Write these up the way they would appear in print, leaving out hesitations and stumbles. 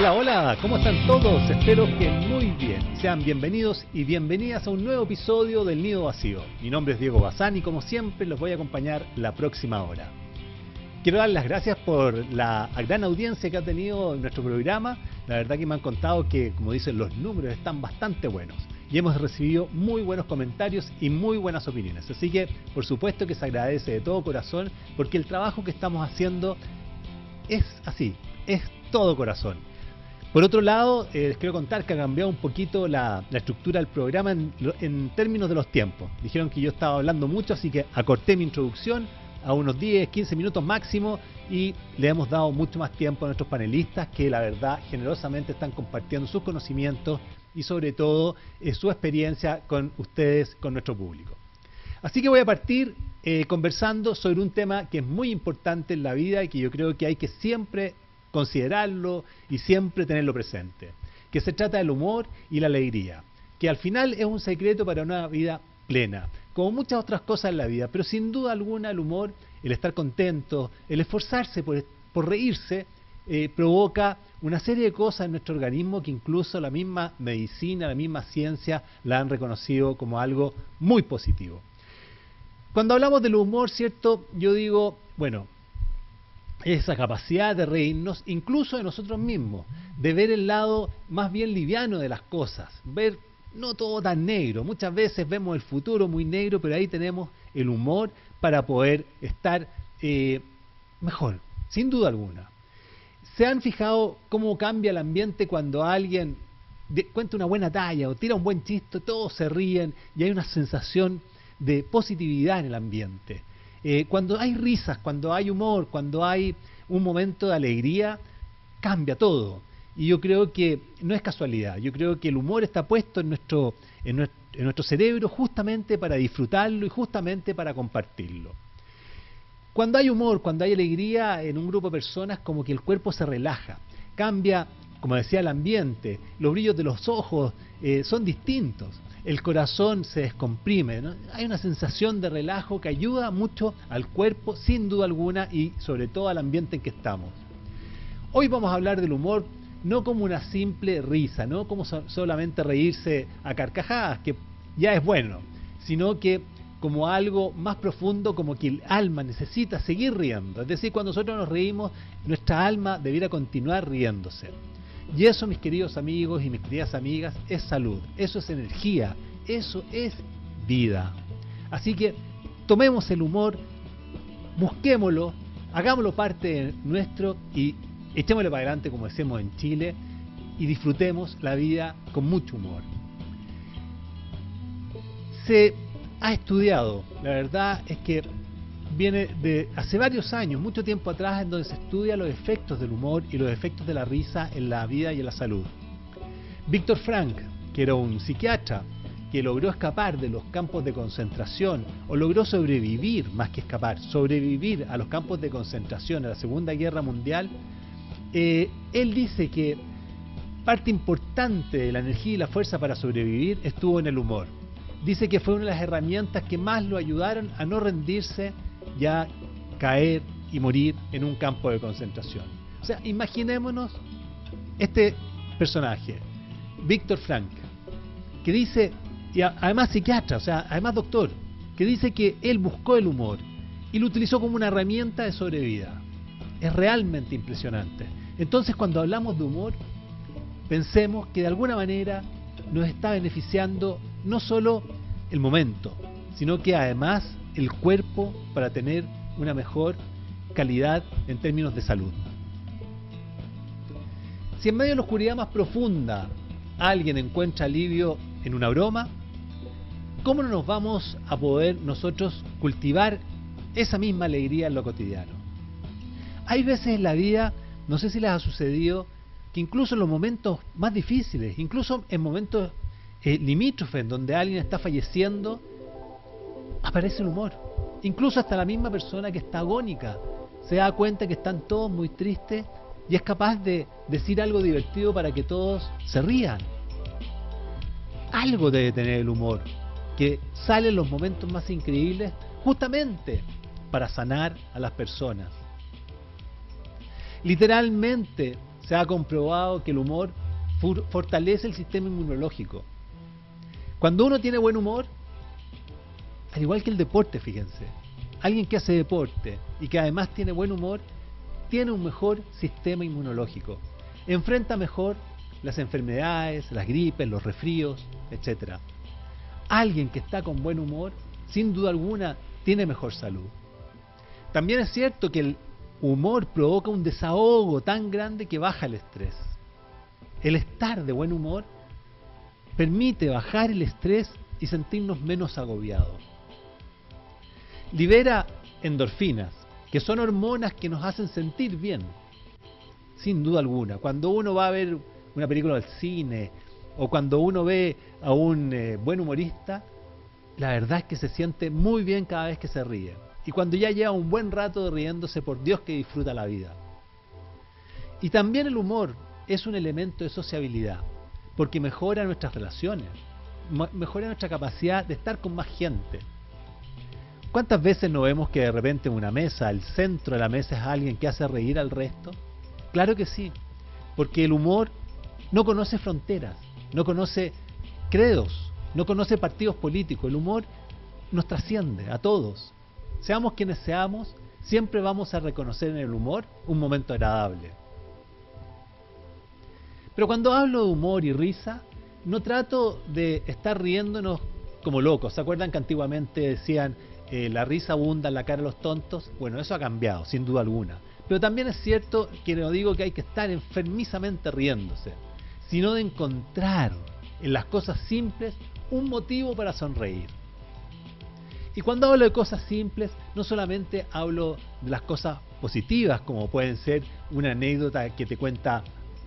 Hola, hola, ¿cómo están todos? Espero que muy bien. Sean bienvenidos y bienvenidas a un nuevo episodio del Nido Vacío. Mi nombre es Diego Bazán y como siempre los voy a acompañar la próxima hora. Quiero dar las gracias por la gran audiencia que ha tenido en nuestro programa. La verdad que me han contado que, como dicen, los números están bastante buenos. Y hemos recibido muy buenos comentarios y muy buenas opiniones. Así que, por supuesto que se agradece de todo corazón, porque el trabajo que estamos haciendo es así, es todo corazón. Por otro lado, les quiero contar que ha cambiado un poquito la estructura del programa en términos de los tiempos. Dijeron que yo estaba hablando mucho, así que acorté mi introducción a unos 10, 15 minutos máximo y le hemos dado mucho más tiempo a nuestros panelistas que la verdad generosamente están compartiendo sus conocimientos y sobre todo su experiencia con ustedes, con nuestro público. Así que voy a partir conversando sobre un tema que es muy importante en la vida y que yo creo que hay que siempre considerarlo y siempre tenerlo presente, que se trata del humor y la alegría, que al final es un secreto para una vida plena, como muchas otras cosas en la vida, pero sin duda alguna el humor, el estar contento, el esforzarse por reírse, provoca una serie de cosas en nuestro organismo que incluso la misma medicina, la misma ciencia la han reconocido como algo muy positivo. Cuando hablamos del humor, ¿cierto? Yo digo, bueno, esa capacidad de reírnos incluso de nosotros mismos, de ver el lado más bien liviano de las cosas, ver no todo tan negro. Muchas veces vemos el futuro muy negro, pero ahí tenemos el humor para poder estar mejor, sin duda alguna. ¿Se han fijado cómo cambia el ambiente cuando alguien cuenta una buena talla o tira un buen chiste, todos se ríen y hay una sensación de positividad en el ambiente? Cuando hay risas, cuando hay humor, cuando hay un momento de alegría, cambia todo. Y yo creo que no es casualidad, yo creo que el humor está puesto en nuestro cerebro justamente para disfrutarlo y justamente para compartirlo. Cuando hay humor, cuando hay alegría en un grupo de personas, como que el cuerpo se relaja, cambia, como decía, el ambiente, los brillos de los ojos son distintos. El corazón se descomprime, ¿no? Hay una sensación de relajo que ayuda mucho al cuerpo, sin duda alguna, y sobre todo al ambiente en que estamos. Hoy vamos a hablar del humor no como una simple risa, no como solamente reírse a carcajadas, que ya es bueno, sino que como algo más profundo, como que el alma necesita seguir riendo. Es decir, cuando nosotros nos reímos, nuestra alma debiera continuar riéndose. Y eso, mis queridos amigos y mis queridas amigas, es salud, eso es energía, eso es vida. Así que tomemos el humor, busquémoslo, hagámoslo parte nuestro y echémosle para adelante, como decimos en Chile, y disfrutemos la vida con mucho humor. Se ha estudiado, la verdad es que viene de hace varios años, mucho tiempo atrás, en donde se estudia los efectos del humor y los efectos de la risa en la vida y en la salud. Viktor Frankl, que era un psiquiatra que logró escapar de los campos de concentración, o logró sobrevivir, más que escapar, sobrevivir a los campos de concentración en la Segunda Guerra Mundial, él dice que parte importante de la energía y la fuerza para sobrevivir estuvo en el humor. Dice que fue una de las herramientas que más lo ayudaron a no rendirse y a caer y morir en un campo de concentración. O sea, imaginémonos este personaje, Viktor Frankl, que dice, y además psiquiatra, o sea, además doctor, que dice que él buscó el humor y lo utilizó como una herramienta de sobrevida. Es realmente impresionante. Entonces, cuando hablamos de humor, pensemos que de alguna manera nos está beneficiando no solo el momento, sino que además el cuerpo para tener una mejor calidad en términos de salud. Si en medio de la oscuridad más profunda alguien encuentra alivio en una broma, ¿cómo no nos vamos a poder nosotros cultivar esa misma alegría en lo cotidiano? Hay veces en la vida, no sé si les ha sucedido, que incluso en los momentos más difíciles, incluso en momentos limítrofes, en donde alguien está falleciendo, aparece el humor. Incluso hasta la misma persona que está agónica se da cuenta que están todos muy tristes y es capaz de decir algo divertido para que todos se rían. Algo debe tener el humor, que sale en los momentos más increíbles justamente para sanar a las personas. Literalmente se ha comprobado que el humor fortalece el sistema inmunológico. Cuando uno tiene buen humor, al igual que el deporte, fíjense, alguien que hace deporte y que además tiene buen humor, tiene un mejor sistema inmunológico. Enfrenta mejor las enfermedades, las gripes, los resfríos, etc. Alguien que está con buen humor, sin duda alguna, tiene mejor salud. También es cierto que el humor provoca un desahogo tan grande que baja el estrés. El estar de buen humor permite bajar el estrés y sentirnos menos agobiados. Libera endorfinas, que son hormonas que nos hacen sentir bien, sin duda alguna. Cuando uno va a ver una película del cine o cuando uno ve a un buen humorista, la verdad es que se siente muy bien cada vez que se ríe. Y cuando ya lleva un buen rato riéndose, por Dios que disfruta la vida. Y también el humor es un elemento de sociabilidad, porque mejora nuestras relaciones, mejora nuestra capacidad de estar con más gente. ¿Cuántas veces no vemos que de repente en una mesa, el centro de la mesa es alguien que hace reír al resto? Claro que sí, porque el humor no conoce fronteras, no conoce credos, no conoce partidos políticos. El humor nos trasciende a todos. Seamos quienes seamos, siempre vamos a reconocer en el humor un momento agradable. Pero cuando hablo de humor y risa, no trato de estar riéndonos como locos. ¿Se acuerdan que antiguamente decían la risa abunda en la cara de los tontos? Bueno, eso ha cambiado, sin duda alguna. Pero también es cierto que no digo que hay que estar enfermizamente riéndose, sino de encontrar en las cosas simples un motivo para sonreír. Y cuando hablo de cosas simples, no solamente hablo de las cosas positivas, como pueden ser una anécdota que te cuenta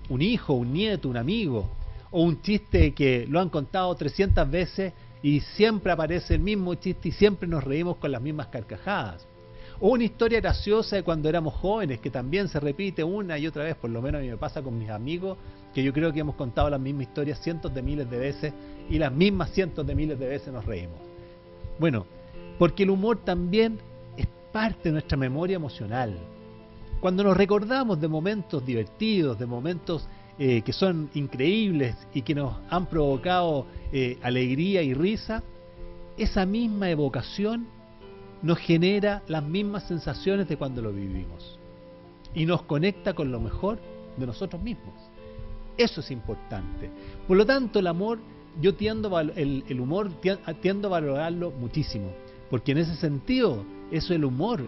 un hijo, un nieto, un amigo, o un chiste que lo han contado 300 veces y siempre aparece el mismo chiste y siempre nos reímos con las mismas carcajadas. O una historia graciosa de cuando éramos jóvenes, que también se repite una y otra vez, por lo menos a mí me pasa con mis amigos, que yo creo que hemos contado la misma historia cientos de miles de veces y las mismas cientos de miles de veces nos reímos. Bueno, porque el humor también es parte de nuestra memoria emocional. Cuando nos recordamos de momentos divertidos, de momentos que son increíbles y que nos han provocado alegría y risa, esa misma evocación nos genera las mismas sensaciones de cuando lo vivimos y nos conecta con lo mejor de nosotros mismos. Eso es importante. Por lo tanto, el humor tiendo a valorarlo muchísimo, porque en ese sentido, eso es el humor.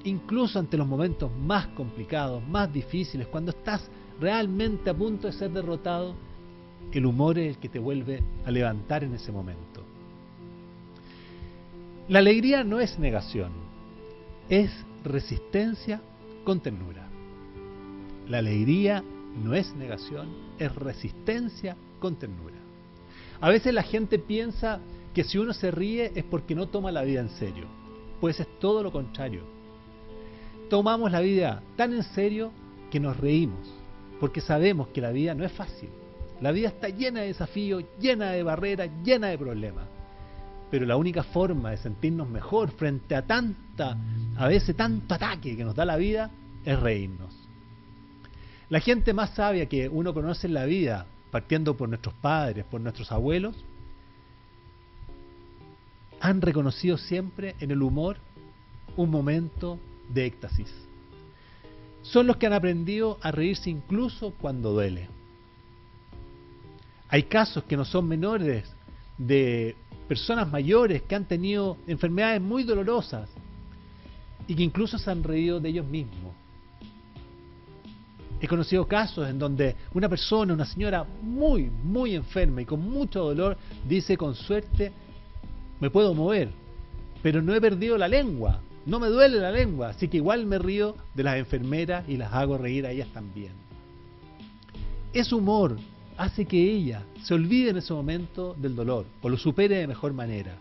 Incluso ante los momentos más complicados, más difíciles, cuando estás realmente a punto de ser derrotado, el humor es el que te vuelve a levantar en ese momento. La alegría no es negación, es resistencia con ternura. La alegría no es negación, es resistencia con ternura. A veces la gente piensa que si uno se ríe es porque no toma la vida en serio, pues es todo lo contrario. Tomamos la vida tan en serio que nos reímos, porque sabemos que la vida no es fácil. La vida está llena de desafíos, llena de barreras, llena de problemas. Pero la única forma de sentirnos mejor frente a veces tanto ataque que nos da la vida, es reírnos. La gente más sabia que uno conoce en la vida, partiendo por nuestros padres, por nuestros abuelos, han reconocido siempre en el humor un momento de éxtasis. Son los que han aprendido a reírse incluso cuando duele. Hay casos que no son menores de personas mayores que han tenido enfermedades muy dolorosas y que incluso se han reído de ellos mismos. He conocido casos en donde una persona, una señora muy enferma y con mucho dolor, dice: con suerte me puedo mover, pero no he perdido la lengua, no me duele la lengua, así que igual me río de las enfermeras y las hago reír a ellas también. Ese humor hace que ella se olvide en ese momento del dolor o lo supere de mejor manera.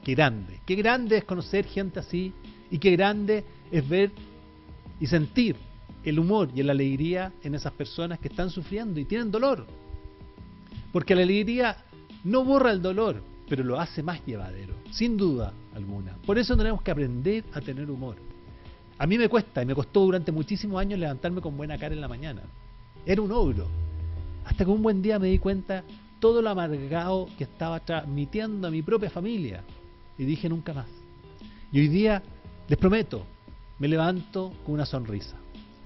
Qué grande es conocer gente así, y qué grande es ver y sentir el humor y la alegría en esas personas que están sufriendo y tienen dolor. Porque la alegría no borra el dolor, pero lo hace más llevadero, sin duda alguna. Por eso tenemos que aprender a tener humor. A mí me cuesta, y me costó durante muchísimos años levantarme con buena cara en la mañana. Era un ogro. Hasta que un buen día me di cuenta todo lo amargado que estaba transmitiendo a mi propia familia. Y dije nunca más. Y hoy día, les prometo, me levanto con una sonrisa.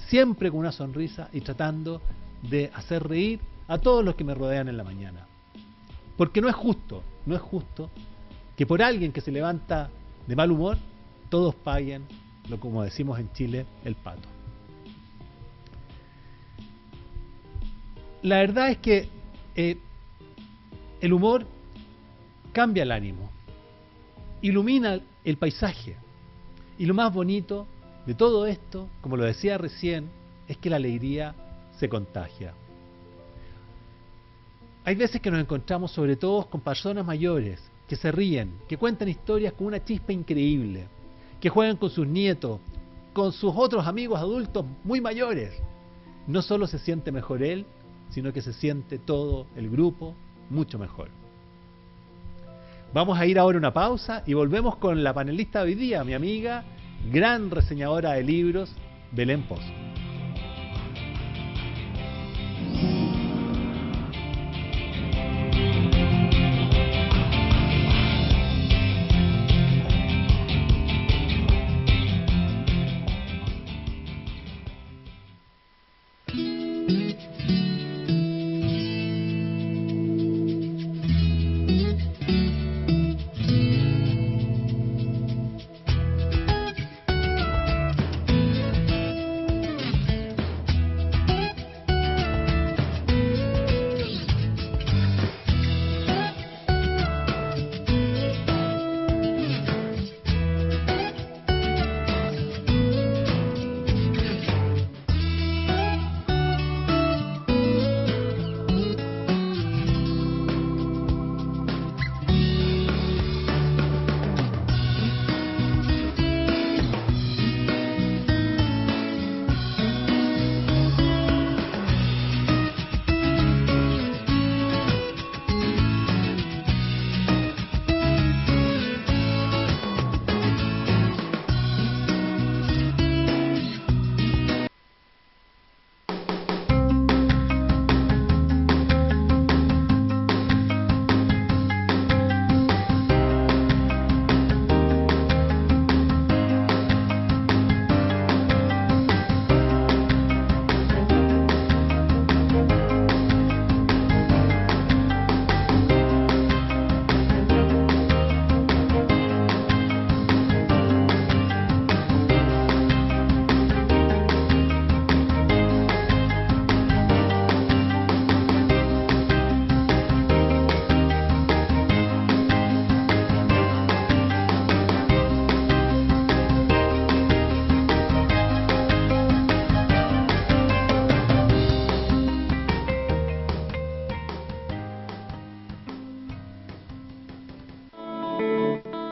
Siempre con una sonrisa y tratando de hacer reír a todos los que me rodean en la mañana. Porque no es justo que por alguien que se levanta de mal humor, todos paguen, como decimos en Chile, el pato. La verdad es que el humor cambia el ánimo, ilumina el paisaje. Y lo más bonito de todo esto, como lo decía recién, es que la alegría se contagia. Hay veces que nos encontramos sobre todo con personas mayores que se ríen, que cuentan historias con una chispa increíble, que juegan con sus nietos, con sus otros amigos adultos muy mayores. No solo se siente mejor él, sino que se siente todo el grupo mucho mejor. Vamos a ir ahora a una pausa y volvemos con la panelista de hoy día, mi amiga, gran reseñadora de libros, Belén Pozo.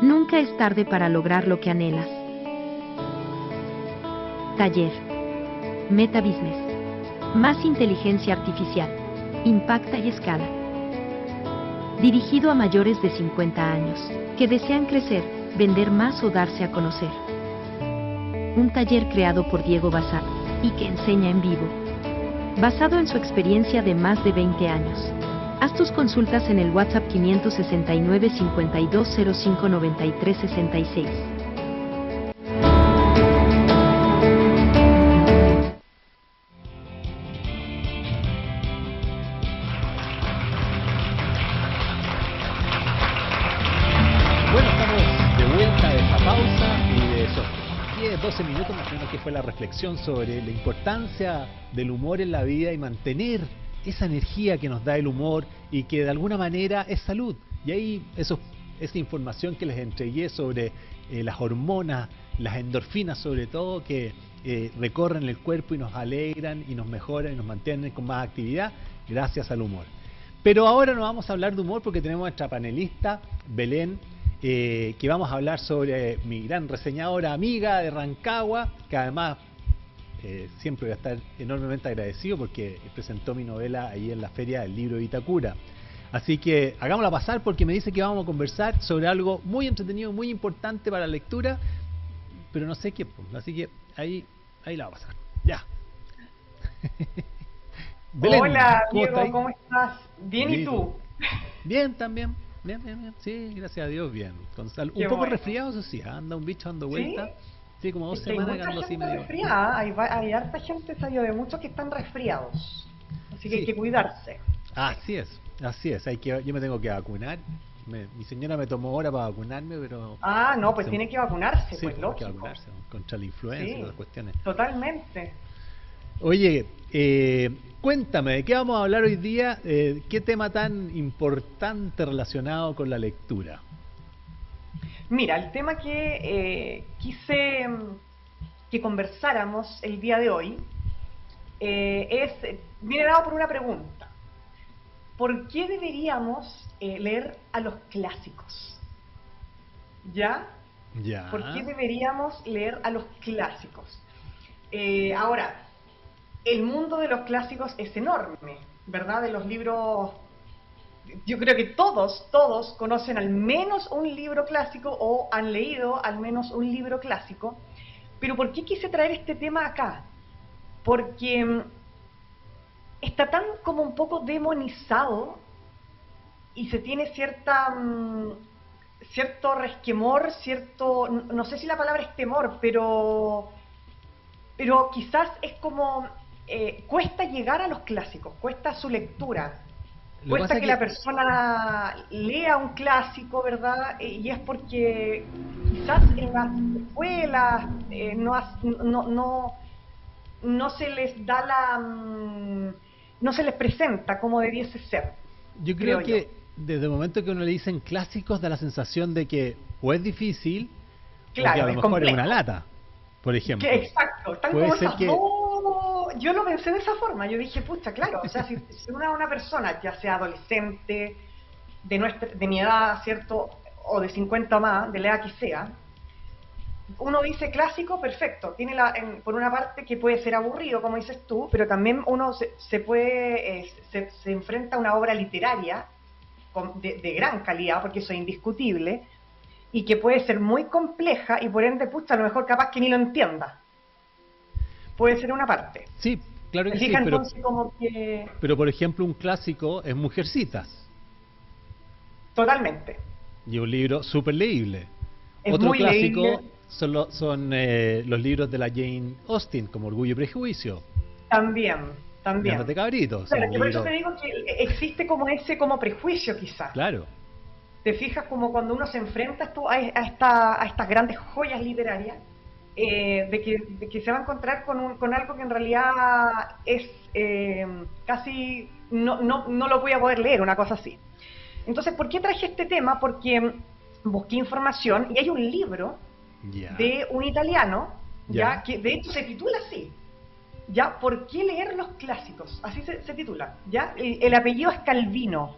Nunca es tarde para lograr lo que anhelas. Taller. Meta Business. Más inteligencia artificial. Impacta y escala. Dirigido a mayores de 50 años, que desean crecer, vender más o darse a conocer. Un taller creado por Diego Bazán, y que enseña en vivo. Basado en su experiencia de más de 20 años. Haz tus consultas en el WhatsApp 569 5205 9366. Bueno, estamos de vuelta de esta pausa y de esos 10, 12 minutos más o menos que fue la reflexión sobre la importancia del humor en la vida y mantener esa energía que nos da el humor y que de alguna manera es salud. Y ahí esa información que les entregué sobre las hormonas, las endorfinas sobre todo, que recorren el cuerpo y nos alegran y nos mejoran y nos mantienen con más actividad gracias al humor. Pero ahora no vamos a hablar de humor porque tenemos a nuestra panelista Belén, que vamos a hablar sobre mi gran reseñadora amiga de Rancagua, que además siempre voy a estar enormemente agradecido porque presentó mi novela ahí en la Feria del Libro de Vitacura. Así que hagámosla pasar porque me dice que vamos a conversar sobre algo muy entretenido, muy importante para la lectura. pero no sé qué, pues, así que ahí la va a pasar. Ya. Belén, Hola, ¿cómo Diego, estáis? ¿cómo estás? Bien, ¿y Bien, ¿y tú? tú? Bien también. Bien, bien, bien. Sí, gracias a Dios, bien. Un Qué poco bueno. resfriado, eso sí, anda un bicho dando ¿Sí? vuelta. Sí, como dos Es que hay semanas que mucha ando así gente medio. resfriada, hay harta gente, salió de muchos que están resfriados. Así que hay Sí, que cuidarse. Sí. así es, así es. Yo me tengo que vacunar. Mi señora me tomó hora para vacunarme, pero Ah, no, pues se- tiene que vacunarse, sí, pues pues hay que lógico. vacunarse contra la influenza y Sí, otras cuestiones. totalmente. Oye, cuéntame, ¿de qué vamos a hablar hoy día? ¿Qué tema tan importante relacionado con la lectura? Mira, el tema que quise que conversáramos el día de hoy viene dado por una pregunta. ¿Por qué deberíamos leer a los clásicos? ¿Ya? ¿Por qué Ya. deberíamos leer a los clásicos? Ahora, el mundo de los clásicos es enorme, ¿verdad? De los libros, yo creo que todos conocen al menos un libro clásico o han leído al menos un libro clásico. Pero ¿por qué quise traer este tema acá? Porque está tan como un poco demonizado y se tiene cierto resquemor, no sé si la palabra es temor, pero quizás es como, cuesta llegar a los clásicos, cuesta su lectura, Lo que pasa cuesta es que la que persona lea un clásico, ¿verdad? Y es porque quizás en las escuelas no se les da no se les presenta como debiese ser, yo creo creo yo. que desde el momento que uno le dicen clásicos da la sensación de que o es difícil o que a Claro, lo es mejor es una complejo. lata, por Que, ejemplo. exacto, están Puede como ser esas que, dos. Yo lo pensé de esa forma. Yo dije, pucha, claro, o sea, si una persona, ya sea adolescente, de mi edad, ¿cierto? O de 50 o más, de la edad que sea, uno dice clásico, perfecto. Tiene por una parte que puede ser aburrido, como dices tú, pero también uno se enfrenta a una obra literaria de gran calidad, porque eso es indiscutible, y que puede ser muy compleja y por ende, pucha, a lo mejor capaz que ni lo entienda. Puede ser una parte. sí, claro ¿Se que sí, fija entonces como que pero por ejemplo un clásico es Mujercitas totalmente? y un libro súper leíble. Es Otro muy clásico leíble son los libros de la Jane Austen, como Orgullo y Prejuicio, también, y Ándate también. Cabrito, Claro, son que por eso libros, te digo que existe como ese como prejuicio quizás. claro. Te fijas como cuando uno se enfrenta a estas grandes joyas literarias, de que se va a encontrar con algo que en realidad es casi, no lo voy a poder leer, una cosa así. Entonces, ¿por qué traje este tema? Porque busqué información y hay un libro Ya, de un italiano, ya. ya que de hecho se titula así, ya, ¿por qué leer los clásicos? Así se titula, ya. El apellido es Calvino,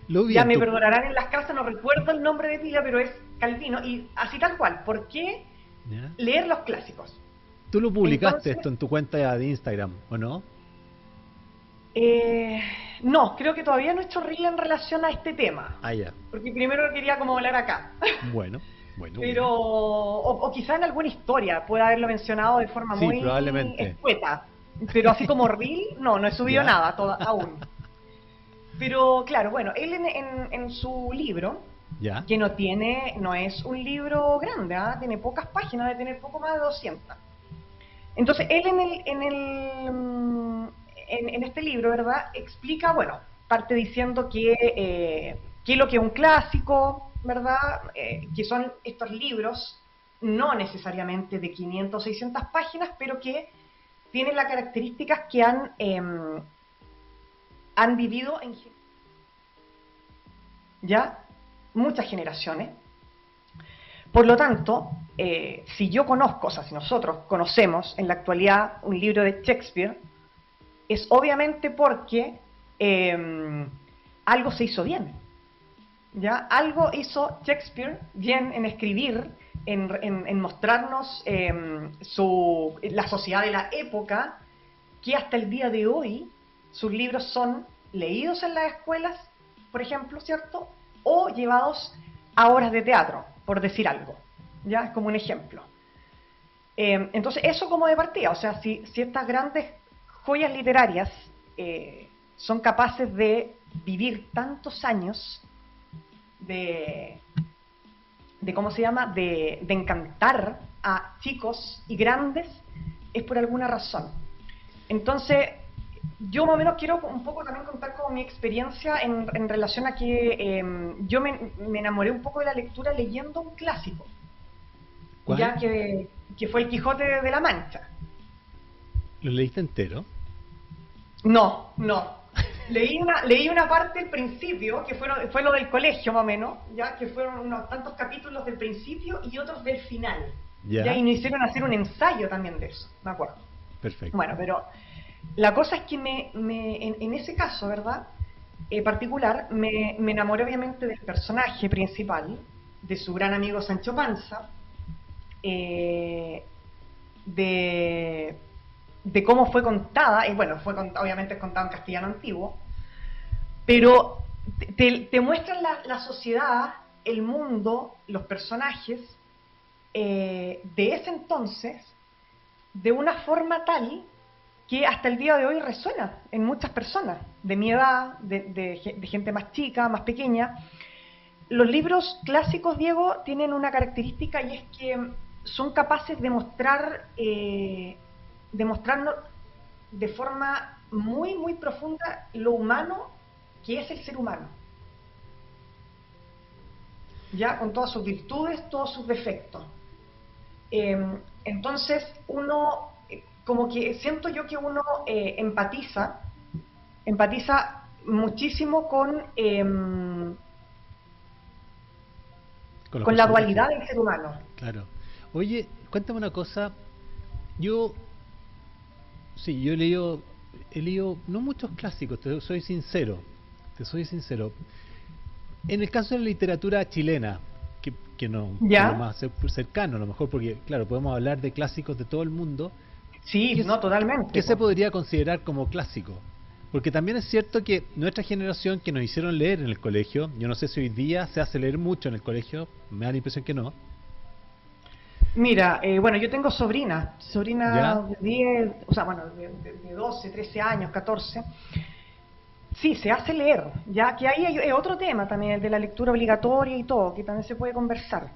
Lo vi ya en me tu... perdonarán en las casas, no recuerdo el nombre de pila, pero es Calvino, y así tal cual, ¿por qué Ya. leer los clásicos? Tú lo publicaste Entonces, esto en tu cuenta de Instagram, ¿o no? eh, no, creo que todavía no he hecho reel en relación a este tema, Ah, ya. porque primero quería como hablar acá. Bueno, bueno, Pero, bueno. o quizá en alguna historia pueda haberlo mencionado de forma Sí, muy probablemente. escueta, pero así como reel, no he subido ¿Ya? nada aún. Pero claro, bueno, él en su libro, ¿Ya? que no es un libro grande, ¿ah? Tiene pocas páginas, debe tener poco más de 200. Entonces, él en este libro, ¿verdad? Explica, bueno, parte diciendo que es lo que es un clásico, ¿verdad? Que son estos libros, no necesariamente de 500 o 600 páginas, pero que tienen las características que han vivido ya muchas generaciones. Por lo tanto, si yo conozco, o sea, si nosotros conocemos en la actualidad un libro de Shakespeare, es obviamente porque algo se hizo bien. ¿Ya? Algo hizo Shakespeare bien en escribir, en mostrarnos la sociedad de la época, que hasta el día de hoy sus libros son leídos en las escuelas, por ejemplo, ¿cierto? O llevados a obras de teatro, por decir algo. ¿Ya? Como un ejemplo. Entonces, eso como de partida, o sea, si estas grandes joyas literarias son capaces de vivir tantos años, de, ¿cómo se llama?, de encantar a chicos y grandes, es por alguna razón. Entonces, yo más o menos quiero un poco también contar como mi experiencia en relación a que yo me enamoré un poco de la lectura leyendo un clásico. ¿Cuál? Ya que fue el Quijote de la Mancha. ¿Lo leíste entero? No, no. Leí una parte del principio, que fue lo del colegio más o menos, ya que fueron unos tantos capítulos del principio y otros del final. Ya. Y nos hicieron hacer un ensayo también de eso, me acuerdo. Perfecto. Bueno, pero la cosa es que en ese caso, ¿verdad? Particular, me enamoré obviamente del personaje principal, de su gran amigo Sancho Panza, de cómo fue contada, y bueno, obviamente es contada en castellano antiguo, pero te muestran la sociedad, el mundo, los personajes de ese entonces de una forma tal que hasta el día de hoy resuena en muchas personas, de mi edad, de gente más chica, más pequeña. Los libros clásicos, Diego, tienen una característica y es que son capaces de mostrarnos de forma muy, muy profunda lo humano que es el ser humano. Ya con todas sus virtudes, todos sus defectos. Entonces, uno, como que siento yo que uno empatiza muchísimo con la dualidad del ser humano. Claro. Oye, cuéntame una cosa. Yo he leído no muchos clásicos, te soy sincero. En el caso de la literatura chilena, que no es lo más cercano, a lo mejor, porque, claro, podemos hablar de clásicos de todo el mundo. Sí, no, totalmente. ¿Qué se podría considerar como clásico? Porque también es cierto que nuestra generación, que nos hicieron leer en el colegio, yo no sé si hoy día se hace leer mucho en el colegio, me da la impresión que no. Mira, bueno, yo tengo sobrina ¿Ya? de 10, o sea, bueno, de 12, 13 años, 14. Sí, se hace leer, ya que ahí hay otro tema también, el de la lectura obligatoria y todo, que también se puede conversar.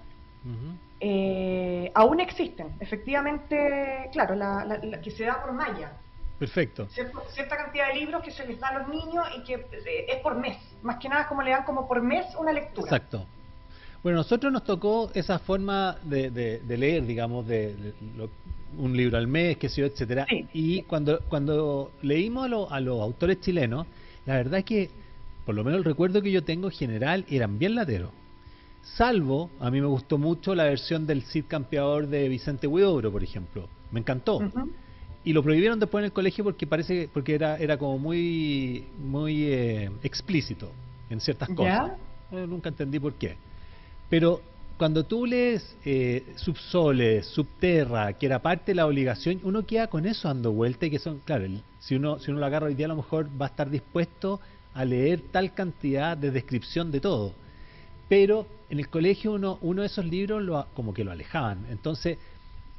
Aún existen, efectivamente, claro, la que se da por malla. Perfecto. Cierta cantidad de libros que se les da a los niños y que es por mes, más que nada como le dan como por mes una lectura. Exacto. Bueno, nosotros nos tocó esa forma de leer, digamos, un libro al mes, qué sé yo, etcétera. Sí. Y cuando leímos a los autores chilenos, la verdad es que, por lo menos el recuerdo que yo tengo en general, eran bien lateros. Salvo, a mí me gustó mucho la versión del Cid Campeador de Vicente Huidobro, por ejemplo. Me encantó. Y lo prohibieron después en el colegio porque era como muy explícito en ciertas cosas. Nunca entendí por qué. Pero cuando tú lees Subsole, Subterra, que era parte de la obligación, uno queda con eso dando vuelta y que son, claro, si uno lo agarra hoy día a lo mejor va a estar dispuesto a leer tal cantidad de descripción de todo. Pero en el colegio uno de esos libros como que lo alejaban. Entonces,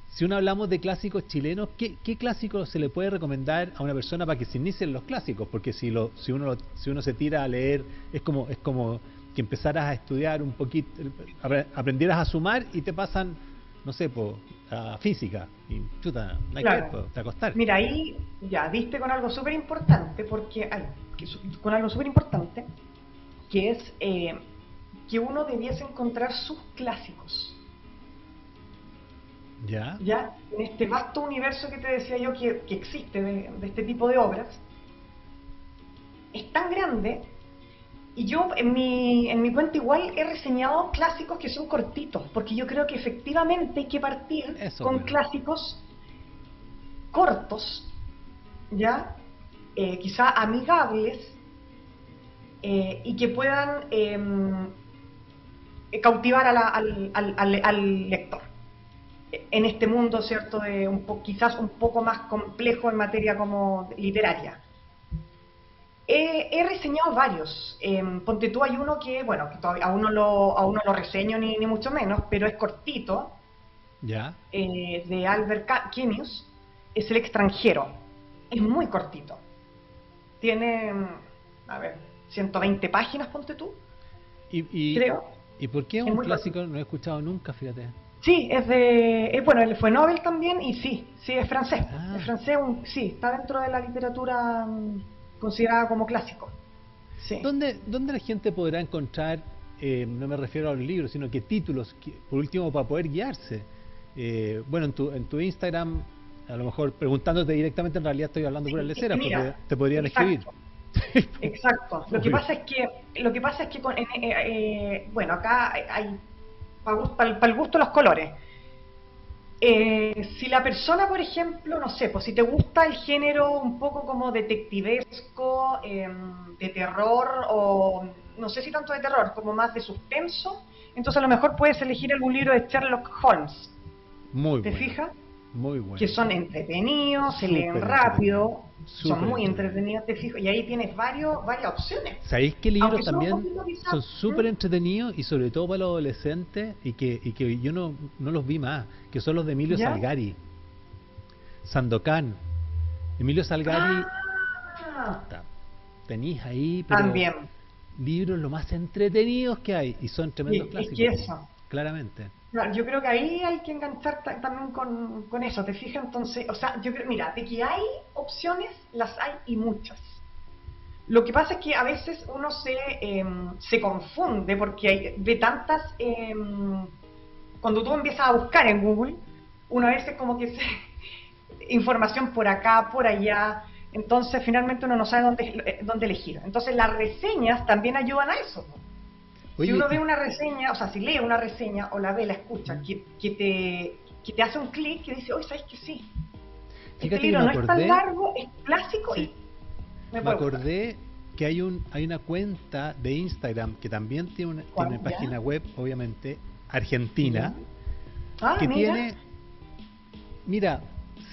si uno hablamos de clásicos chilenos, ¿qué clásico se le puede recomendar a una persona para que se inicie en los clásicos? Porque si uno se tira a leer, es como que empezaras a estudiar un poquito, aprendieras a sumar y te pasan, no sé, a física. Y chuta, no hay que ver, te acostar. Mira, ahí ya diste con algo súper importante, con algo súper importante, que es que uno debiese encontrar sus clásicos. ¿Ya? En este vasto universo que te decía yo que existe de este tipo de obras, es tan grande, y yo en mi cuenta igual he reseñado clásicos que son cortitos, porque yo creo que efectivamente hay que partir con clásicos cortos, ¿ya? Quizá amigables, y que puedan cautivar al lector en este mundo, ¿cierto?, de quizás un poco más complejo en materia como literaria. He reseñado varios. Ponte tú, hay uno que, bueno, que todavía aún no lo reseño ni mucho menos, pero es cortito, Ya. De Albert Camus, es El extranjero. Es muy cortito. Tiene, a ver, 120 páginas, ponte tú, Y, y, creo. ¿Y por qué es Es un muy clásico? cortito. No he escuchado nunca, fíjate. Sí, bueno, él fue Nobel también y sí, es francés. Ah, Es francés, sí, está dentro de la literatura considerada como clásico. Sí. ¿dónde la gente podrá encontrar, no me refiero a los libros, sino que títulos, por último, para poder guiarse? Bueno, en tu Instagram, a lo mejor preguntándote directamente, en realidad estoy hablando por Sí, el es lecera, que porque mira, te podrían escribir. exacto. Exacto. Obvio. Lo que pasa es que bueno, acá hay para el gusto los colores. Si la persona, por ejemplo, no sé, pues si te gusta el género un poco como detectivesco, de terror, o no sé si tanto de terror, como más de suspenso, entonces a lo mejor puedes elegir algún libro de Sherlock Holmes. Muy ¿Te bueno, fijas? muy Que bueno. son entretenidos, se leen Súper entretenido. rápido, son Súper muy entretenido. entretenidos, te fijas, y ahí tienes varias opciones. ¿Sabéis qué libros Aunque son un también poquito quizás. son súper entretenidos y sobre todo para los adolescentes y que yo no los vi más? Que son los de Emilio ¿Ya? Salgari, Sandokan. Emilio Salgari, Ah, puta, tenéis ahí, pero también. libros lo más entretenidos que hay y son tremendos Sí, es que clásicos, eso. claramente. Claro, yo creo que ahí hay que enganchar también con eso, ¿te fijas? Entonces, o sea, yo creo, mira, de que hay opciones, las hay y muchas. Lo que pasa es que a veces uno se confunde porque ve tantas, cuando tú empiezas a buscar en Google, una vez es como que información por acá, por allá, entonces finalmente uno no sabe dónde elegir. Entonces las reseñas también ayudan a eso, ¿no? Si Oye, uno ve una reseña, o sea, si lee una reseña o la ve, la escucha, que te hace un clic que dice, oye, ¿sabes que sí? Este fíjate que libro me no es tan acordé, largo, es clásico sí, y me me puede gustar. acordé que hay una cuenta de Instagram que también tiene ¿Cuál? ¿Ya? página web, obviamente, ¿Ya? argentina, Ah, que mira. tiene, mira,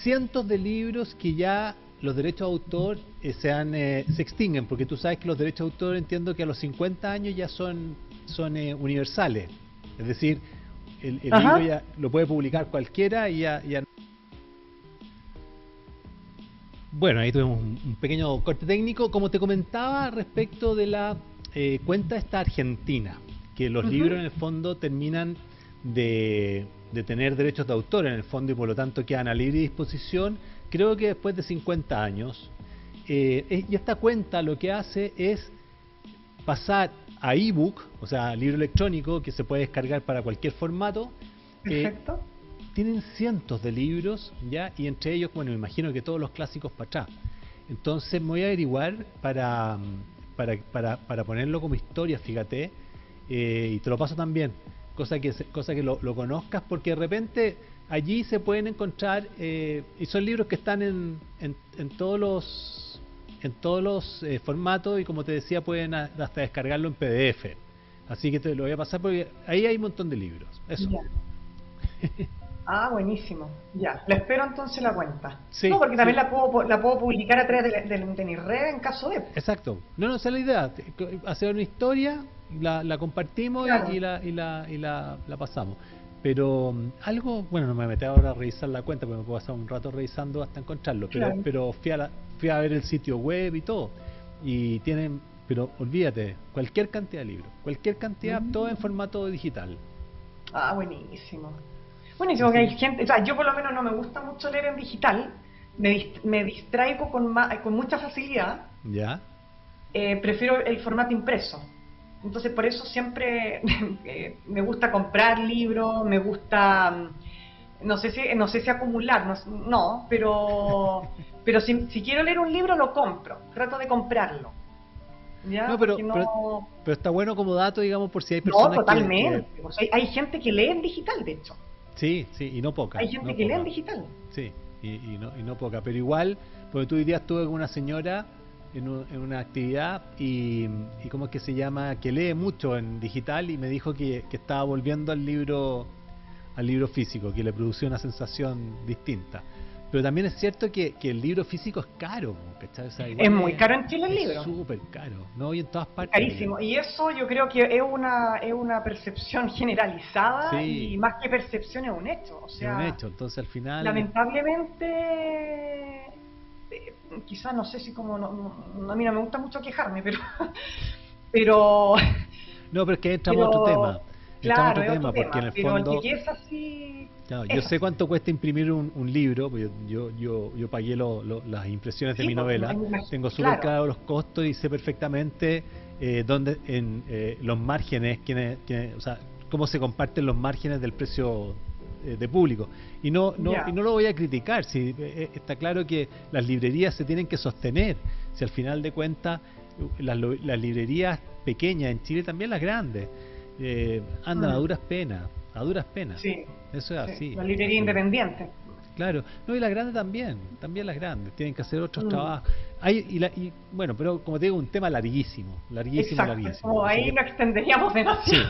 cientos de libros que ya los derechos de autor se extinguen, porque tú sabes que los derechos de autor, entiendo que a los 50 años ya son universales. Es decir, el libro Ajá. ya lo puede publicar cualquiera y ya. Bueno, ahí tuvimos un pequeño corte técnico. Como te comentaba respecto de la cuenta esta argentina, que los Ujú. libros en el fondo terminan de tener derechos de autor en el fondo y por lo tanto quedan a libre disposición, creo que después de 50 años. Y esta cuenta lo que hace es pasar a ebook, o sea, libro electrónico que se puede descargar para cualquier formato. eh, Perfecto. Tienen cientos de libros ya y entre ellos, bueno, me imagino que todos los clásicos para atrás. Entonces me voy a averiguar para ponerlo como historia, fíjate, y te lo paso también, cosa que lo conozcas, porque de repente allí se pueden encontrar, y son libros que están en todos los formatos y como te decía pueden hasta descargarlo en PDF. Así que te lo voy a pasar porque ahí hay un montón de libros. Eso. Ya. Ah, buenísimo. Ya. La espero entonces la cuenta. Sí, No, porque sí. también la puedo publicar a través de mi red en caso de. Exacto. No, esa es la idea. Hacer una historia, la compartimos Claro. y la pasamos. Pero algo, bueno, no me metí ahora a revisar la cuenta porque me puedo pasar un rato revisando hasta encontrarlo. Pero, Claro. pero fui a ver el sitio web y todo. Y tienen, pero olvídate, cualquier cantidad de libros, cualquier cantidad, todo en Mm. formato digital. Ah, buenísimo. Buenísimo que Así hay gente, o sea, yo por lo menos no me gusta mucho leer en digital, me distraigo con mucha facilidad, ¿ya? prefiero el formato impreso. Entonces por eso siempre me gusta comprar libros, me gusta, no sé si acumular, no, pero si quiero leer un libro lo compro, trato de comprarlo, ¿ya? No, Porque no, pero está bueno como dato, digamos, por si hay no, personas que totalmente. O sea, hay gente que lee en digital, de hecho. sí, sí, y no poca, Hay gente no que lee en poca. digital. Sí, y no poca, pero igual, porque tú hoy día estuve con una señora en una actividad y ¿cómo es que se llama? Que lee mucho en digital y me dijo que estaba volviendo al libro físico, que le producía una sensación distinta. Pero también es cierto que el libro físico es caro, ¿cachai? O sea, Es muy caro en Chile el libro. Es súper caro, ¿no? Y en todas partes. Carísimo. Y eso yo creo que es una percepción generalizada, Sí. y más que percepción es un hecho. O sea, Es un hecho, entonces al final... lamentablemente, quizás no sé si como a mí no me gusta mucho quejarme, pero No, pero es que entramos a pero, otro tema. Entramos a claro, otro es tema, otro porque en tema, el pero fondo... el que es así, Claro, es yo sé así. cuánto cuesta imprimir un libro, pues yo pagué las impresiones de Sí, mi pues, novela, tengo súper claro. claro los costos y sé perfectamente dónde los márgenes, o sea, cómo se comparten los márgenes del precio de público. Y no lo voy a criticar, si está claro que las librerías se tienen que sostener, si al final de cuentas las librerías pequeñas en Chile, también las grandes, andan a duras penas. A duras penas. Sí, Eso es así. la librería independiente. Claro. No, y las grandes también las grandes. Tienen que hacer otros trabajos. Bueno, pero como te digo, un tema larguísimo. Exacto, como ahí lo extenderíamos demasiado. Sí.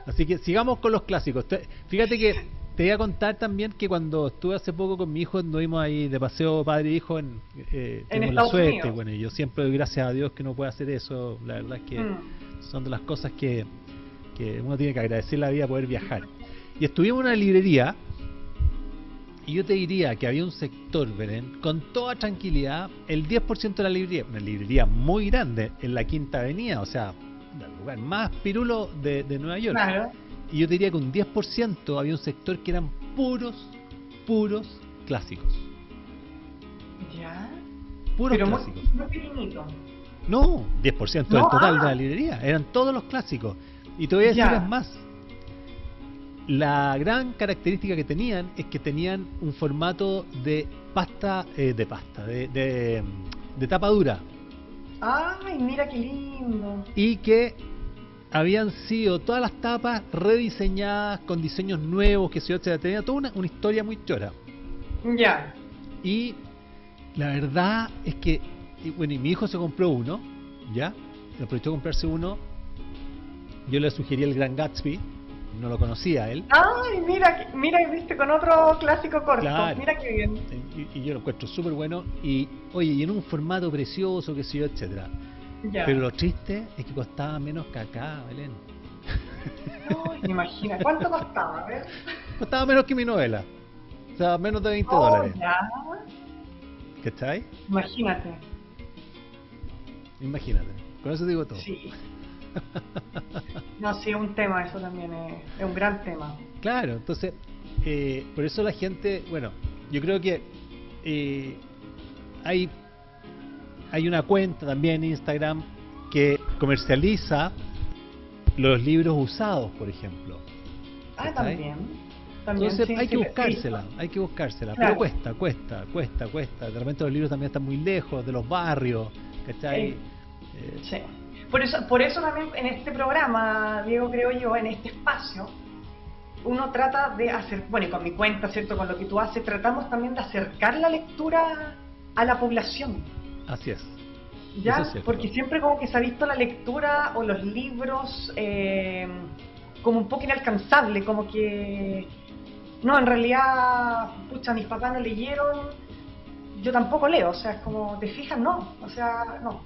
Así que sigamos con los clásicos. Fíjate que te voy a contar también que cuando estuve hace poco con mi hijo, anduvimos ahí de paseo padre e hijo tuvimos la Estados suerte. Unidos. Bueno, y yo siempre doy gracias a Dios que uno puede hacer eso. La verdad es que son de las cosas que uno tiene que agradecer la vida, poder viajar. Y estuvimos en una librería, y yo te diría que había un sector, Belén, con toda tranquilidad, el 10% de la librería, una librería muy grande, en la Quinta Avenida, o sea, el lugar más pirulo de Nueva York. Claro. Y yo te diría que un 10% había un sector que eran puros clásicos. Ya. Puros Pero clásicos. muy pequeñito. No, 10% del total de la librería, eran todos los clásicos. Y te voy a decir más. La gran característica que tenían es que tenían un formato de de tapa dura. Ay, mira qué lindo. Y que habían sido todas las tapas rediseñadas con diseños nuevos, que se yo, tenía toda una historia muy chora. Ya. Y la verdad es que, y mi hijo se compró uno, ¿ya? Aprovechó a comprarse uno. Yo le sugerí el Gran Gatsby, no lo conocía él. Ay, mira, viste, con otro clásico corto. Claro. Mira qué bien. Y yo lo encuentro súper bueno. Y, oye, y en un formato precioso, qué sé yo, etcétera. Ya. Pero lo triste es que costaba menos que acá, Belén. Ay, imagina, ¿cuánto costaba? A ver. Costaba menos que mi novela. O sea, menos de $20. Ya. ¿Cachai? Imagínate. Imagínate. Con eso digo todo. Sí. No, sí, es un tema, eso también es un gran tema. Claro, entonces, por eso la gente, bueno, yo creo que hay una cuenta también en Instagram que comercializa los libros usados, por ejemplo. Ah, ¿Cachai? también. Entonces sí, hay que sí, buscársela, Claro. pero cuesta. De repente los libros también están muy lejos de los barrios, ¿cachai? Sí. Por eso también en este programa, Diego, creo yo, en este espacio, uno trata de hacer, bueno, y con mi cuenta, ¿cierto? Con lo que tú haces, tratamos también de acercar la lectura a la población. Así es. ¿Ya? Eso es cierto. Porque siempre como que se ha visto la lectura o los libros como un poco inalcanzable, como que no, en realidad, pucha, mis papás no leyeron, yo tampoco leo, o sea, es como, ¿te fijas? No, o sea, no.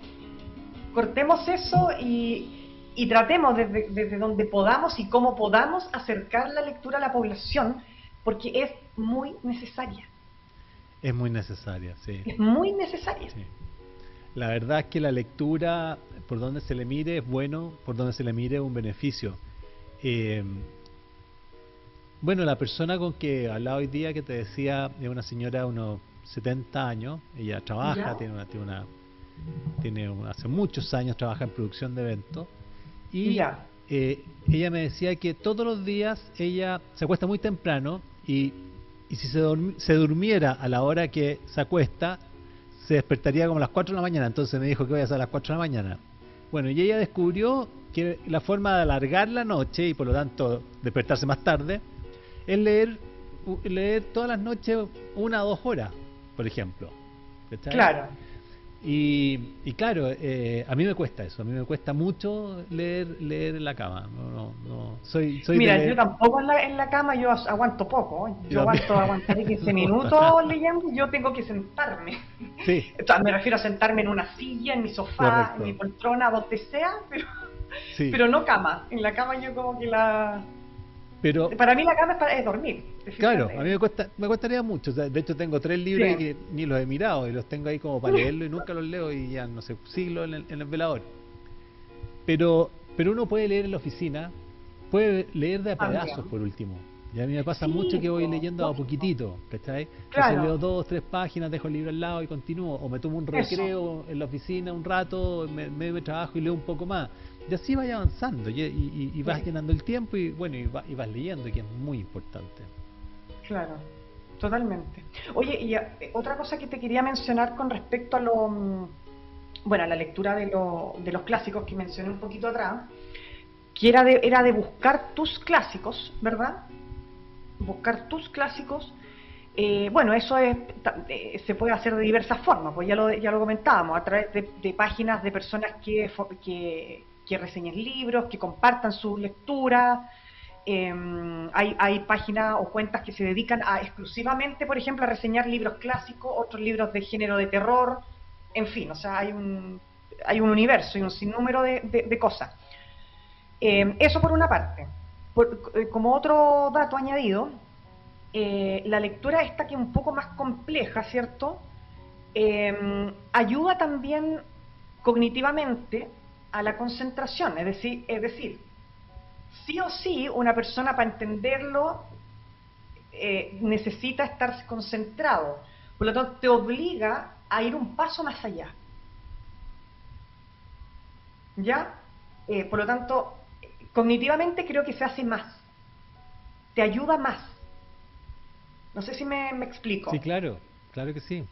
Cortemos eso y tratemos desde donde podamos y cómo podamos acercar la lectura a la población, porque es muy necesaria. Es muy necesaria, sí. Es muy necesaria. Sí. La verdad es que la lectura, por donde se le mire, es bueno, por donde se le mire es un beneficio. Bueno, la persona con que hablaba hoy día, que te decía, es una señora de unos 70 años, ella trabaja, hace muchos años trabaja en producción de eventos, y ella me decía que todos los días ella se acuesta muy temprano y si se durmiera a la hora que se acuesta, se despertaría como a las 4 de la mañana. Entonces me dijo que voy a hacer a las 4 de la mañana. Bueno, y ella descubrió que la forma de alargar la noche y por lo tanto despertarse más tarde es leer todas las noches 1 o 2 horas, por ejemplo. ¿Cachai? Claro. Y claro, a mí me cuesta eso, a mí me cuesta mucho leer en la cama. Soy Mira, de leer. yo tampoco en la cama, yo aguanto poco. Yo Yo también. aguantaré 15 minutos leyendo, yo tengo que sentarme. Sí, O sea, me refiero a sentarme en una silla, en mi sofá, en mi correcto. poltrona, donde sea, Sí, pero no cama. En la cama yo como que pero Para mí la cama es dormir, ¿te fijas? claro, a mí me costaría mucho. O sea, de hecho, tengo 3 libros ahí Sí, que ni los he mirado y los tengo ahí como para leerlo y nunca los leo y ya no sé, siglo en el velador. Pero uno puede leer en la oficina, puede leer de a pedazos también. por último. Y a mí me pasa mucho Sí, que voy po, leyendo a lógico. poquitito, ¿cachai? Entonces leo Claro, 2, 3 páginas, dejo el libro al lado y continúo. O me tomo un eso. recreo en la oficina un rato, medio de trabajo y leo un poco más. Y así vas avanzando y vas Sí, llenando el tiempo y bueno, y vas leyendo, que es muy importante. claro, totalmente. Oye, y otra cosa que te quería mencionar con respecto a bueno, a la lectura de los clásicos que mencioné un poquito atrás, que era de buscar tus clásicos, ¿verdad? Buscar tus clásicos. Bueno, eso se puede hacer de diversas formas, pues ya lo comentábamos, a través de páginas de personas que reseñan libros, que compartan sus lecturas. Hay páginas o cuentas que se dedican exclusivamente, por ejemplo, a reseñar libros clásicos, otros libros de género de terror, en fin, o sea, hay un universo y un sinnúmero de cosas. Eso por una parte. Como otro dato añadido, la lectura esta que es un poco más compleja, ¿cierto? Ayuda también cognitivamente a la concentración, es decir, sí o sí una persona para entenderlo necesita estar concentrado, por lo tanto te obliga a ir un paso más allá, ¿ya? Por lo tanto, cognitivamente creo que se hace más, te ayuda más. No sé si me Sí, explico. claro, claro que sí.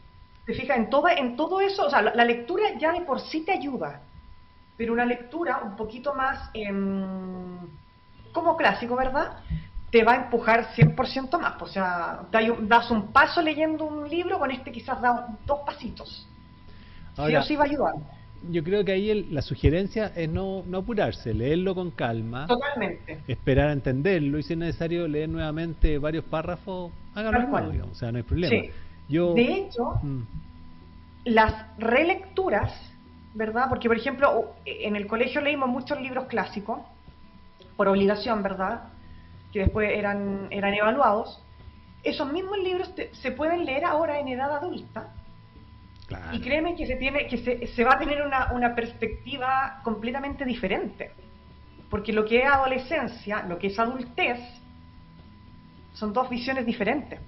Te fijas, en todo eso, o sea, la lectura ya de por sí te ayuda, pero una lectura un poquito más como clásico, ¿verdad? Te va a empujar 100% más. O sea, das un paso leyendo un libro, con este quizás das 2 pasitos. Sí o Ahora, sí va a ayudar. yo creo que ahí la sugerencia es no apurarse, leerlo con calma, Totalmente. esperar a entenderlo y si es necesario leer nuevamente varios párrafos, hágalo de Tal nuevo, cual. digamos, o sea, no hay problema. Sí. Yo, De hecho, mm, las relecturas, ¿verdad? Porque, por ejemplo, en el colegio leímos muchos libros clásicos, por obligación, ¿verdad? Que después eran evaluados. Esos mismos libros se pueden leer ahora en edad adulta y claro. créeme que se va a tener una perspectiva completamente diferente. Porque lo que es adolescencia, lo que es adultez, son dos visiones diferentes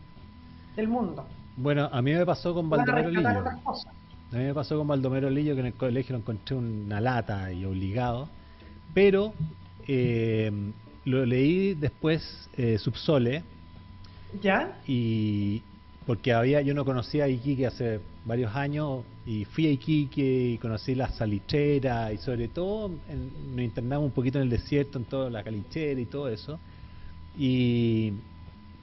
del mundo. Bueno, a mí me pasó con Se van a Baldomero rescatar Lillo. otras cosas. A mí me pasó con Baldomero Lillo que en el colegio lo encontré una lata y obligado, pero eh, lo leí después Subsole ¿Ya? y porque yo no conocía a Iquique hace varios años y fui a Iquique y conocí las salicheras y sobre todo nos internamos un poquito en el desierto, en toda la calinchera y todo eso. Y,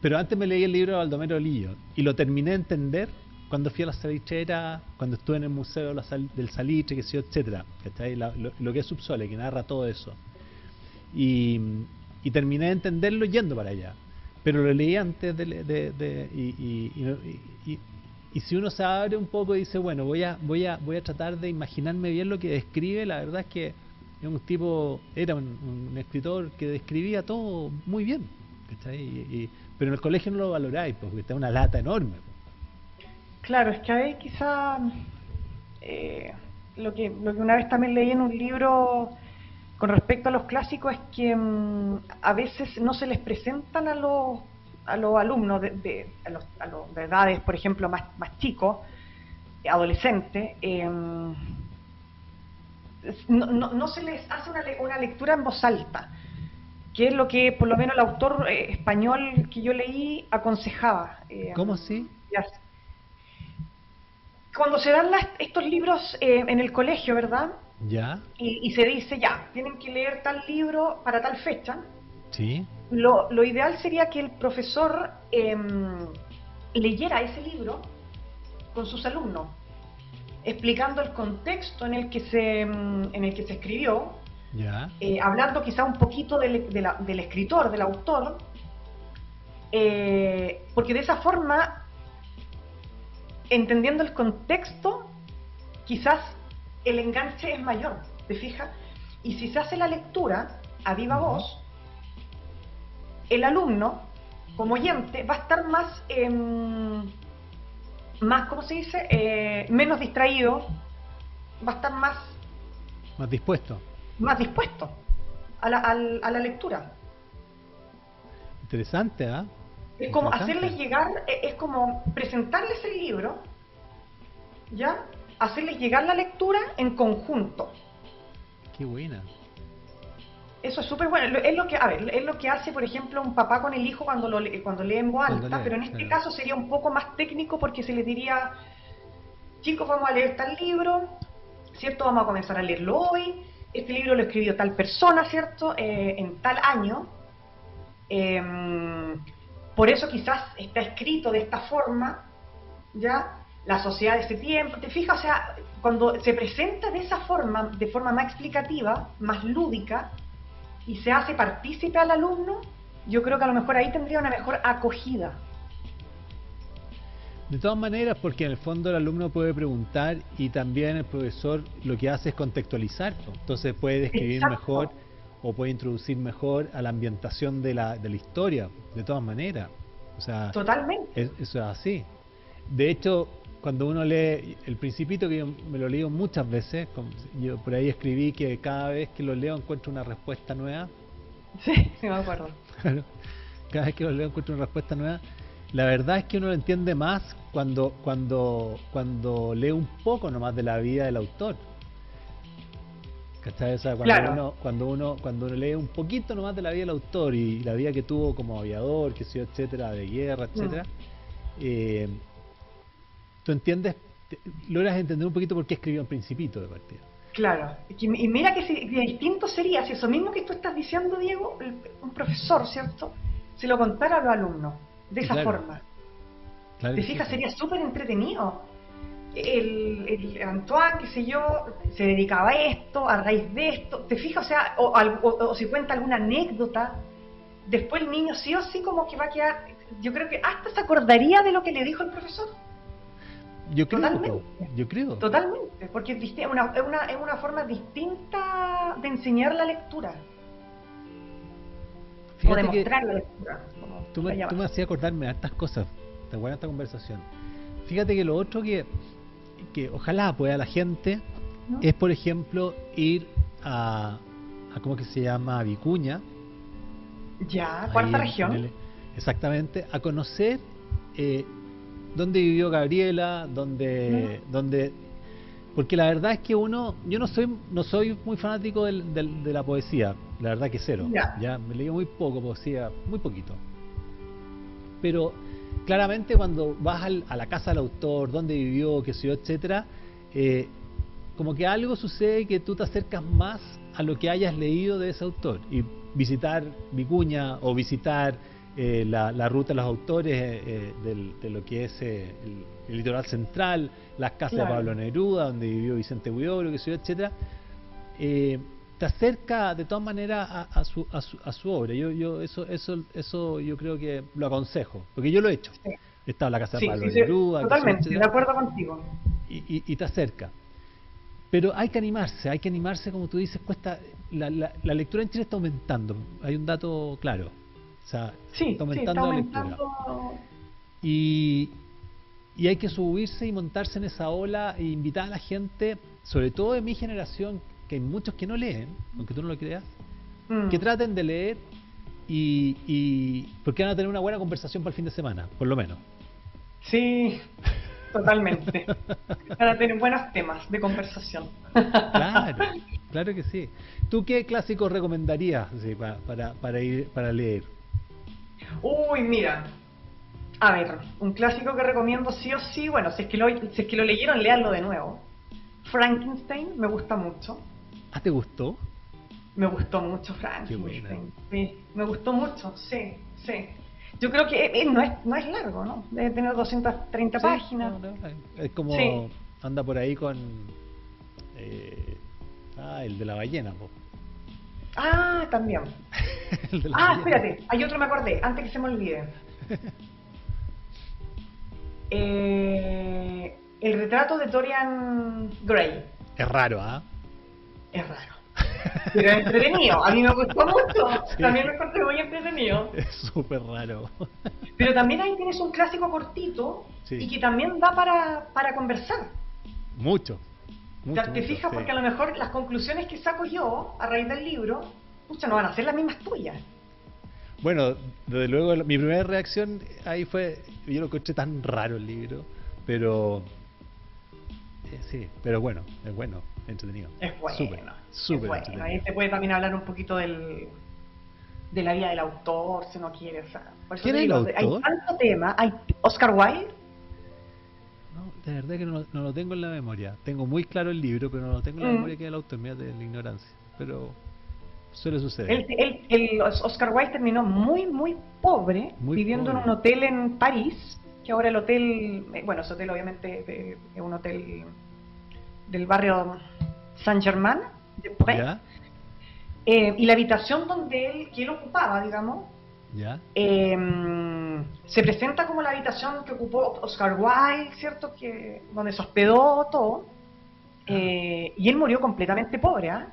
pero antes me leí el libro de Baldomero Lillo y lo terminé de entender cuando fui a la salitrera, cuando estuve en el museo del salitre, que sé yo, etcétera, ¿cachai? Lo que es Subsole, que narra todo eso. Y, y terminé de entenderlo yendo para allá. Pero lo leí antes y si uno se abre un poco y dice, bueno, voy a tratar de imaginarme bien lo que describe, la verdad es que es un tipo, era un escritor que describía todo muy bien, ¿cachai? Pero en el colegio no lo valoráis, porque está una lata enorme. Claro, es que ahí quizá eh, lo que una vez también leí en un libro con respecto a los clásicos es que a veces no se les presentan a los alumnos a los de edades, por ejemplo, más chicos, adolescentes, no se les hace una lectura en voz alta, que es lo que por lo menos el autor español que yo leí aconsejaba. ¿Cómo así? Cuando se dan estos libros en el colegio, ¿verdad? ¿Ya? Y se dice, ya, tienen que leer tal libro para tal fecha, ¿Sí? lo ideal sería que el profesor leyera ese libro con sus alumnos explicando el contexto en el que se escribió, Ya. hablando quizá un poquito del escritor, del autor, porque de esa forma, entendiendo el contexto, quizás el enganche es mayor, ¿te fijas? Y si se hace la lectura a viva voz, el alumno, como oyente, va a estar más, ¿cómo se dice? Menos distraído, va a estar Más dispuesto. más dispuesto a la lectura. Interesante, ¿ah? Es como Interesante. hacerles llegar, es como presentarles el libro, ¿ya? Hacerles llegar la lectura en conjunto. Qué buena. Eso es súper bueno. Es lo que, a ver, es lo que hace, por ejemplo, un papá con el hijo cuando lee en voz Cuando alta, lee, pero en este claro. caso sería un poco más técnico porque se les diría, chicos, vamos a leer tal libro, ¿cierto? Vamos a comenzar a leerlo hoy. Este libro lo escribió tal persona, ¿cierto? En tal año. Por eso quizás está escrito de esta forma, ¿ya? La sociedad de ese tiempo, ¿te fijas? O sea, cuando se presenta de forma más explicativa, más lúdica, y se hace partícipe al alumno, yo creo que a lo mejor ahí tendría una mejor acogida. De todas maneras, porque en el fondo el alumno puede preguntar y también el profesor lo que hace es contextualizar, pues. Entonces puede describir Exacto. mejor o puede introducir mejor a la ambientación de la historia, de todas maneras. O sea, Totalmente. eso es así. De hecho, cuando uno lee El Principito, que yo me lo leo muchas veces, yo por ahí escribí que cada vez que lo leo encuentro una respuesta nueva. Sí, sí me acuerdo. Claro, cada vez que lo leo encuentro una respuesta nueva. La verdad es que uno lo entiende más cuando lee un poco nomás de la vida del autor. ¿Cachai? O sea, Claro. cuando uno lee un poquito nomás de la vida del autor y la vida que tuvo como aviador, que sé yo, etcétera, de guerra, etcétera, tú entiendes, logras entender un poquito por qué escribió El Principito de partida. Claro. Y mira que distinto sería si eso mismo que tú estás diciendo, Diego, un profesor, ¿cierto? Se lo contara a los alumnos, de esa Claro. forma. Claro ¿Te que sí, fijas? sí. Sería súper entretenido. El Antoine, qué sé yo, se dedicaba a esto, a raíz de esto. ¿Te fijas? O sea, o si cuenta alguna anécdota, después el niño sí o sí como que va a quedar, yo creo que hasta se acordaría de lo que le dijo el profesor. Yo creo, Totalmente. yo creo. Totalmente, porque es una forma distinta de enseñar la lectura, o Fíjate de que mostrar la lectura, como tú la me llamas. hacías acordarme de estas cosas. Está buena esta conversación. Fíjate que lo otro que ojalá pueda la gente ¿No? es, por ejemplo, ir a ¿cómo que se llama? Vicuña. Ya, Ahí cuarta en región. exactamente, a conocer dónde vivió Gabriela, dónde, porque la verdad es que yo no soy muy fanático de la poesía, la verdad que cero, Ya. me leí muy poco poesía, muy poquito, pero claramente cuando vas a la casa del autor, dónde vivió, qué sé yo, etcétera, como que algo sucede que tú te acercas más a lo que hayas leído de ese autor y visitar Vicuña o visitar la ruta de los autores de lo que es el litoral central, las casas Claro. de Pablo Neruda, donde vivió Vicente Huidobro, que sé yo, etcétera, te acerca de todas maneras a su obra. Eso yo creo que lo aconsejo, porque yo lo he hecho. Sí. He estado en la casa de Sí, Pablo sí, sí, Neruda, que sé yo, totalmente, de etcétera, acuerdo contigo. y te acerca. Pero hay que animarse, como tú dices, cuesta, la lectura en Chile está aumentando, hay un dato claro, o sea, Sí, está sí, está aumentando la lectura. aumentando. Y hay que subirse y montarse en esa ola e invitar a la gente, sobre todo de mi generación, que hay muchos que no leen, aunque tú no lo creas, que traten de leer porque van a tener una buena conversación para el fin de semana, por lo menos. Sí, totalmente. Para tener buenos temas de conversación. Claro que sí. ¿Tú qué clásicos recomendarías así, para leer? Uy, mira. A ver, un clásico que recomiendo sí o sí, bueno, si es que lo leyeron, léanlo de nuevo. Frankenstein me gusta mucho. ¿Ah, te gustó? Me gustó mucho Qué buena. Frankenstein. Sí, me gustó mucho, sí, sí. Yo creo que no es largo, ¿no? Debe tener 230 Sí, páginas. no, es como Sí. anda por ahí con el de la ballena, po. Ah, también. El de la Ah, ballena. espérate, hay otro me acordé, antes que se me olvide. El retrato de Dorian Gray. Es raro, ¿ah? Es raro. Pero es entretenido. A mí me gustó mucho. Sí. También lo encontré muy entretenido. Es súper raro. Pero también ahí tienes un clásico cortito Sí. y que también da para conversar. Mucho. Ya Mucho, te mucho, fijas, sí. porque a lo mejor las conclusiones que saco yo a raíz del libro, pucha, no van a ser las mismas tuyas. Bueno, desde luego mi primera reacción ahí fue, yo lo encontré tan raro el libro, pero sí, pero bueno, es entretenido. Es bueno. Súper, súper es bueno. entretenido. Ahí te puede también hablar un poquito de la vida del autor, si no quieres. O sea, por eso ¿Quién te es el digo, autor? hay tanto tema. Hay Oscar Wilde. No, de verdad que no lo tengo en la memoria. Tengo muy claro el libro, pero no lo tengo en la memoria que es el autor, mira, de la ignorancia. Pero suele suceder. Oscar Wilde terminó muy, muy pobre, Muy viviendo pobre. en un hotel en París, que ahora el hotel, bueno, ese hotel obviamente es un hotel del barrio Saint-Germain, de Prés. ¿Ya? Y la habitación que él ocupaba, digamos, ¿Ya? se presenta como la habitación que ocupó Oscar Wilde, ¿cierto? Donde se hospedó todo. Y él murió completamente pobre, ¿ah?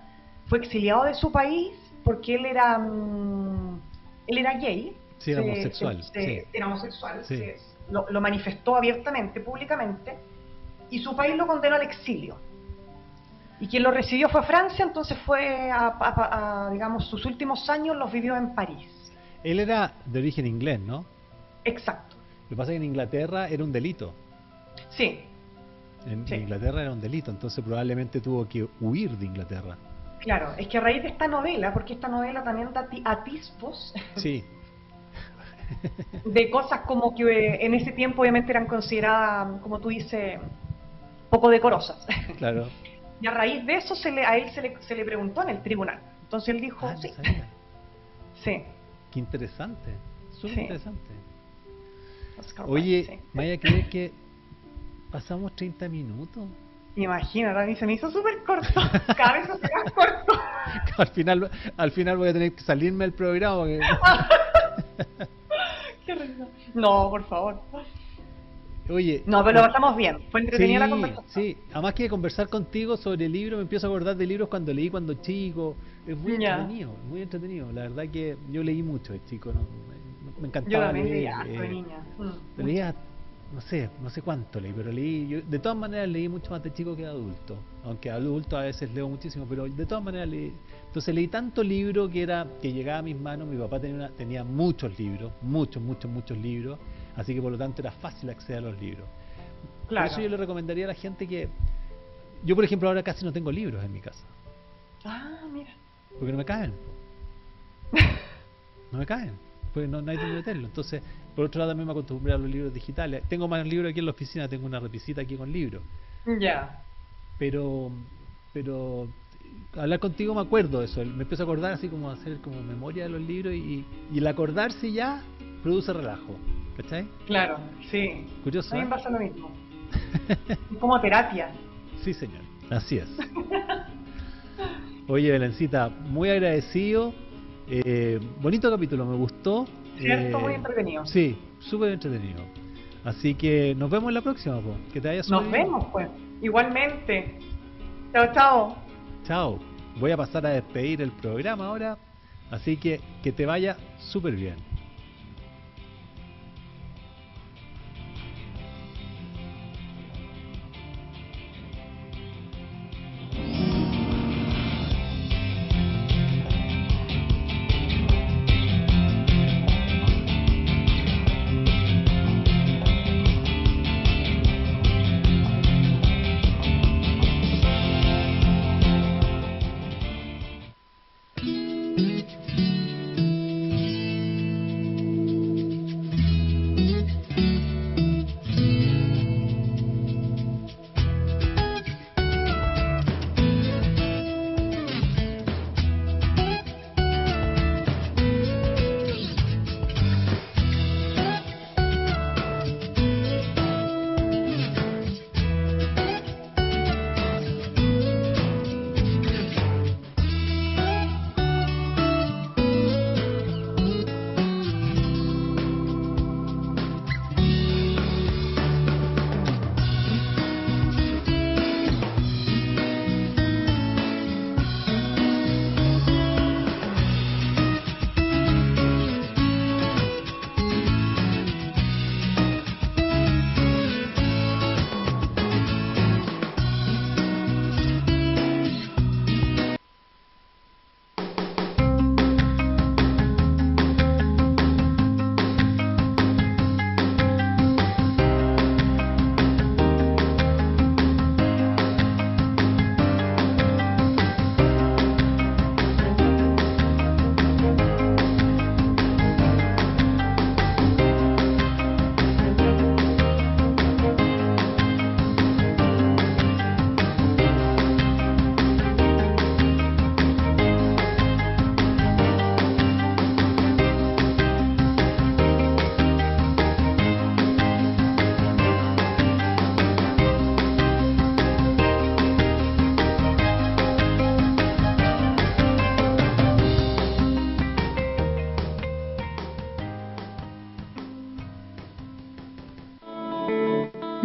Fue exiliado de su país porque él era gay. Sí, era homosexual. Sí. Era homosexual. Sí. Lo manifestó abiertamente, públicamente, y su país lo condenó al exilio. Y quien lo recibió fue Francia, entonces fue digamos, sus últimos años los vivió en París. Él era de origen inglés, ¿no? Exacto. Lo que pasa es que en Inglaterra era un delito. Sí, En Sí. Inglaterra era un delito, entonces probablemente tuvo que huir de Inglaterra. claro. Es que a raíz de esta novela, porque esta novela también da atisbos Sí, de cosas como que en ese tiempo obviamente eran consideradas, como tú dices, poco decorosas. claro. Y a raíz de eso a él se le preguntó en el tribunal. Entonces él dijo, Ah, no sí, sabía. sí. Qué interesante, súper Sí. interesante. Oscar Oye, Wilde, sí. ¿me vaya a creer que pasamos 30 minutos? Imagínate, a mí se me hizo súper corto. Cada vez se hace más corto. Al final voy a tener que salirme del programa. Porque... Qué risa. No, por favor. Oye, No, pero lo pasamos bien. Fue entretenida la sí, conversación. sí, además que conversar contigo sobre libros, me empiezo a acordar de libros cuando leí cuando chico. Es muy Ya. entretenido, muy entretenido. La verdad que yo leí mucho de chico, ¿no? Me Yo encantaba también leer. leía, soy niña. Leía, no sé cuánto leí, pero leí, yo de todas maneras leí mucho más de chico que de adulto. Aunque de adulto a veces leo muchísimo, pero de todas maneras leí. Entonces leí tanto libro que llegaba a mis manos. Mi papá tenía muchos libros, muchos libros, así que por lo tanto era fácil acceder a los libros. Claro. Por eso yo le recomendaría a la gente que... Yo, por ejemplo, ahora casi no tengo libros en mi casa, Ah, mira. porque no me caen. No me caen, porque no hay donde meterlo. Entonces, por otro lado, también me acostumbré a los libros digitales. Tengo más libros aquí en la oficina, tengo una repisita aquí con libros. Ya. Pero hablar contigo me acuerdo de eso, me empiezo a acordar así como hacer como memoria de los libros y el acordarse ya produce relajo, ¿cachai? Claro, sí. Curioso, A mí me ¿eh? pasa lo mismo. Es como terapia. Sí, señor, así es. Oye, Belencita, muy agradecido. Bonito capítulo, me gustó. Cierto, muy entretenido. Sí, súper entretenido. Así que nos vemos en la próxima, po. Que te vaya súper Nos bien. vemos, pues. Igualmente. Chao, chao. Chao. Voy a pasar a despedir el programa ahora. Así que te vaya súper bien.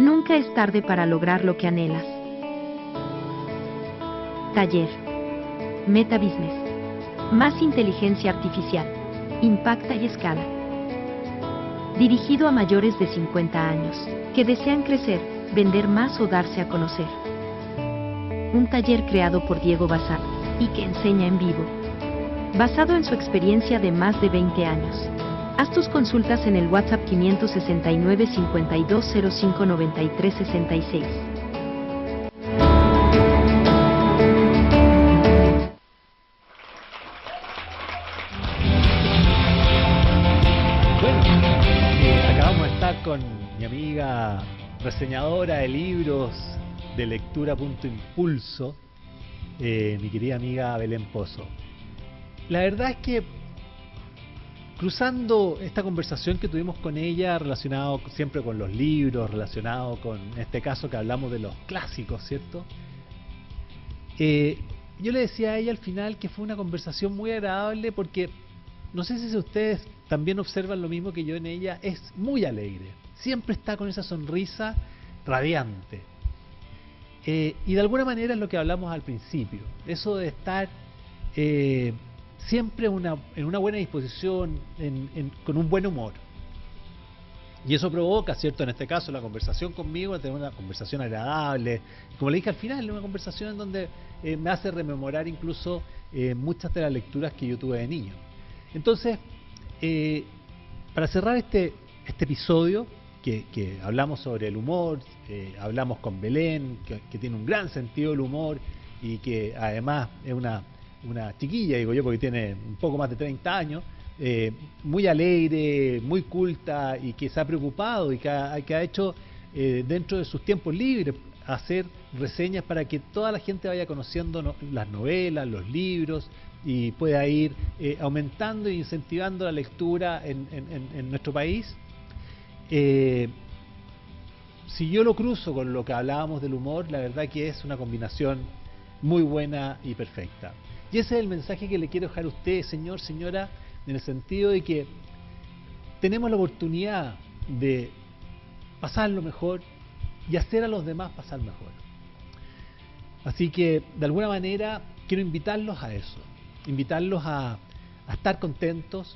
Nunca es tarde para lograr lo que anhelas. Taller Meta Business. Más inteligencia artificial. Impacta y escala. Dirigido a mayores de 50 años, que desean crecer, vender más o darse a conocer. Un taller creado por Diego Bazán, y que enseña en vivo. Basado en su experiencia de más de 20 años. Haz tus consultas en el WhatsApp 569 5205 93 66. Acabamos de estar con mi amiga reseñadora de libros de lectura.impulso, mi querida amiga Belén Pozo. La verdad es que cruzando esta conversación que tuvimos con ella, relacionado siempre con los libros, relacionado con este caso que hablamos de los clásicos, ¿cierto? Yo le decía a ella al final que fue una conversación muy agradable porque, no sé si ustedes también observan lo mismo que yo en ella, es muy alegre, siempre está con esa sonrisa radiante. Y de alguna manera es lo que hablamos al principio, eso de estar siempre en una buena disposición, con un buen humor. Y eso provoca, ¿cierto? En este caso, la conversación conmigo, tener una conversación agradable. Como le dije al final, una conversación en donde me hace rememorar incluso muchas de las lecturas que yo tuve de niño. Entonces, para cerrar este episodio, que hablamos sobre el humor, hablamos con Belén, que tiene un gran sentido del humor y que además es una chiquilla, digo yo, porque tiene un poco más de 30 años, muy alegre, muy culta y que se ha preocupado y que ha hecho dentro de sus tiempos libres hacer reseñas para que toda la gente vaya conociendo las novelas, los libros y pueda ir aumentando e incentivando la lectura en nuestro país. Si yo lo cruzo con lo que hablábamos del humor, la verdad que es una combinación muy buena y perfecta. Y ese es el mensaje que le quiero dejar a usted, señor, señora, en el sentido de que tenemos la oportunidad de pasarlo mejor y hacer a los demás pasar mejor. Así que, de alguna manera, quiero invitarlos a eso, invitarlos a estar contentos.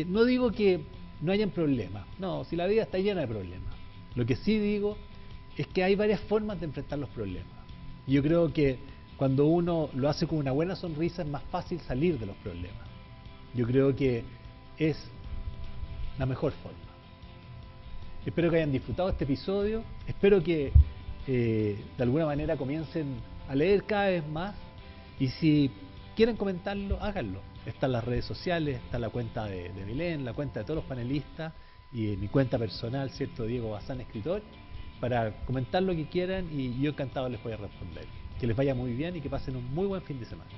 No digo que no hayan problemas, no, si la vida está llena de problemas. Lo que sí digo es que hay varias formas de enfrentar los problemas. Y yo creo que cuando uno lo hace con una buena sonrisa es más fácil salir de los problemas. Yo creo que es la mejor forma. Espero que hayan disfrutado este episodio, espero que de alguna manera comiencen a leer cada vez más y si quieren comentarlo, háganlo. Están las redes sociales, está la cuenta de Belén, la cuenta de todos los panelistas y mi cuenta personal, ¿cierto? Diego Bazán, escritor, para comentar lo que quieran y yo encantado les voy a responder. Que les vaya muy bien y que pasen un muy buen fin de semana.